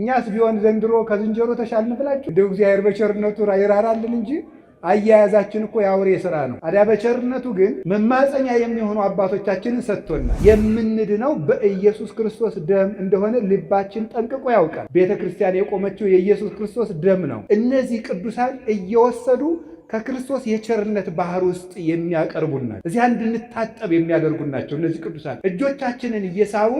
እኛስ ቢሆን ዘንድሮ ከዝንጀሮ ተሻልን ብላችሁ እንደው እግዚአብሔር በቸርነቱ ይራራልን እንጂ አያያዛችን እኮ የአውሬ ሥራ ነው። አዲያ በቸርነቱ ግን መማፀኛ የሚሆኑ አባቶቻችንን ሰጥቶናል። የምንድነው በኢየሱስ ክርስቶስ ደም እንደሆነ ልባችን ጠንቅቆ ያውቃል። ቤተ ክርስቲያን የቆመችው የኢየሱስ ክርስቶስ ደም ነው። እነዚህ ቅዱሳን እየወሰዱ ከክርስቶስ የቸርነት ባህር ውስጥ የሚያቀርቡናል። እዚያ እንድንታጠብ የሚያደርጉን ናቸው። እነዚህ ቅዱሳን እጆቻችንን እየሳቡ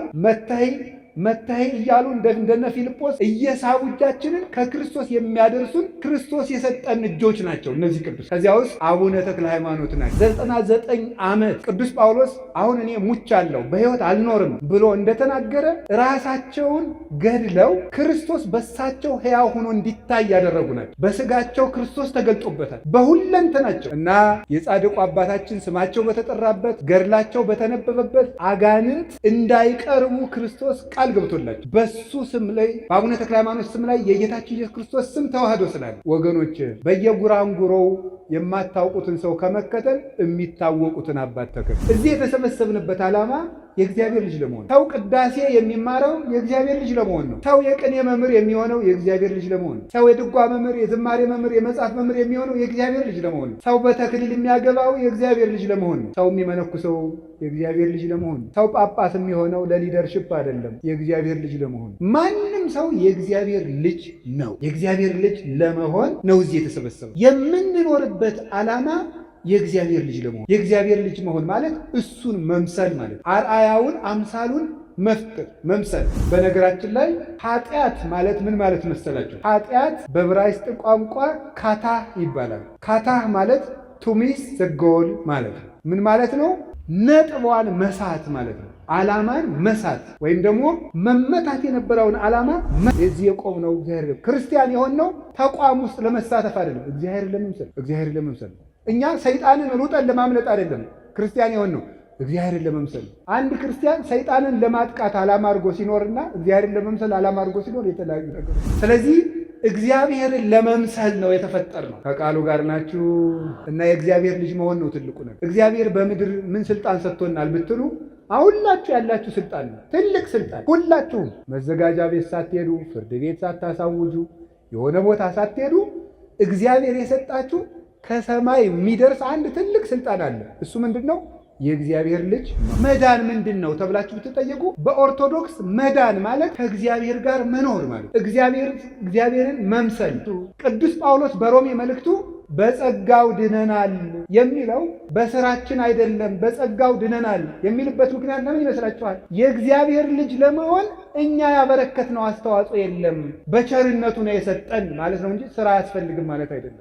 መታይ እያሉ እንደነ ፊልጶስ እየሳቡ እጃችንን ከክርስቶስ የሚያደርሱን ክርስቶስ የሰጠን እጆች ናቸው እነዚህ ቅዱስ። ከዚያ ውስጥ አቡነ ተክለ ሃይማኖት ናቸው። 99 ዓመት ቅዱስ ጳውሎስ አሁን እኔ ሙቻለሁ በሕይወት አልኖርም ብሎ እንደተናገረ ራሳቸውን ገድለው ክርስቶስ በሳቸው ሕያው ሆኖ እንዲታይ ያደረጉ ናቸው። በስጋቸው ክርስቶስ ተገልጦበታል በሁለንተናቸው እና የጻድቁ አባታችን ስማቸው በተጠራበት ገድላቸው በተነበበበት አጋንንት እንዳይቀርቡ ክርስቶስ ቃል ገብቶላችሁ በሱ ስም ላይ በአቡነ ተክለ ሃይማኖት ስም ላይ የጌታችን ኢየሱስ ክርስቶስ ስም ተዋህዶ ስላለ ወገኖች በየጉራንጉሮው የማታውቁትን ሰው ከመከተል የሚታወቁትን አባት ተከተሉ። እዚህ የተሰበሰብንበት ዓላማ የእግዚአብሔር ልጅ ለመሆን ሰው ቅዳሴ የሚማረው የእግዚአብሔር ልጅ ለመሆን ነው። ሰው የቅኔ መምህር የሚሆነው የእግዚአብሔር ልጅ ለመሆን ነው። ሰው የድጓ መምህር፣ የዝማሬ መምህር፣ የመጽሐፍ መምህር የሚሆነው የእግዚአብሔር ልጅ ለመሆን ነው። ሰው በተክሊል የሚያገባው የእግዚአብሔር ልጅ ለመሆን ነው። ሰው የሚመነኩሰው የእግዚአብሔር ልጅ ለመሆን ነው። ሰው ጳጳስ የሚሆነው ለሊደርሽፕ አይደለም፣ የእግዚአብሔር ልጅ ለመሆን። ማንም ሰው የእግዚአብሔር ልጅ ነው። የእግዚአብሔር ልጅ ለመሆን ነው እዚህ የተሰበሰበው። የምንኖርበት ዓላማ የእግዚአብሔር ልጅ ለመሆን። የእግዚአብሔር ልጅ መሆን ማለት እሱን መምሰል ማለት አርአያውን አምሳሉን መፍጠር መምሰል። በነገራችን ላይ ኃጢአት ማለት ምን ማለት መሰላችሁ? ኃጢአት በዕብራይስጥ ቋንቋ ካታህ ይባላል። ካታህ ማለት ቱሚስ ዘጎል ማለት ነው። ምን ማለት ነው? ነጥቧን መሳት ማለት ነው። ዓላማን መሳት ወይም ደግሞ መመታት የነበረውን ዓላማ እዚህ የቆምነው እግዚአብሔር ክርስቲያን የሆነው ተቋም ውስጥ ለመሳተፍ አይደለም፣ እግዚአብሔር ለመምሰል እኛ ሰይጣንን ሩጠን ለማምለጥ አይደለም ክርስቲያን የሆነው እግዚአብሔርን ለመምሰል። አንድ ክርስቲያን ሰይጣንን ለማጥቃት ዓላማ አድርጎ ሲኖርና እግዚአብሔርን ለመምሰል ዓላማ አድርጎ ሲኖር የተለያዩ ነገሮች። ስለዚህ እግዚአብሔርን ለመምሰል ነው የተፈጠርነው። ከቃሉ ጋር ናችሁ እና የእግዚአብሔር ልጅ መሆን ነው ትልቁ ነገር። እግዚአብሔር በምድር ምን ስልጣን ሰጥቶናል ብትሉ ሁላችሁ ያላችሁ ስልጣን ነው፣ ትልቅ ስልጣን። ሁላችሁም መዘጋጃ ቤት ሳትሄዱ፣ ፍርድ ቤት ሳታሳውጁ፣ የሆነ ቦታ ሳትሄዱ እግዚአብሔር የሰጣችሁ ከሰማይ የሚደርስ አንድ ትልቅ ስልጣን አለ። እሱ ምንድን ነው? የእግዚአብሔር ልጅ መዳን ምንድን ነው ተብላችሁ ብትጠየቁ በኦርቶዶክስ መዳን ማለት ከእግዚአብሔር ጋር መኖር ማለት እግዚአብሔርን መምሰል። ቅዱስ ጳውሎስ በሮሜ መልእክቱ በጸጋው ድነናል የሚለው በስራችን አይደለም፣ በጸጋው ድነናል የሚልበት ምክንያት ለምን ይመስላችኋል? የእግዚአብሔር ልጅ ለመሆን እኛ ያበረከትነው አስተዋጽኦ የለም፣ በቸርነቱ ነው የሰጠን ማለት ነው እንጂ ስራ አያስፈልግም ማለት አይደለም።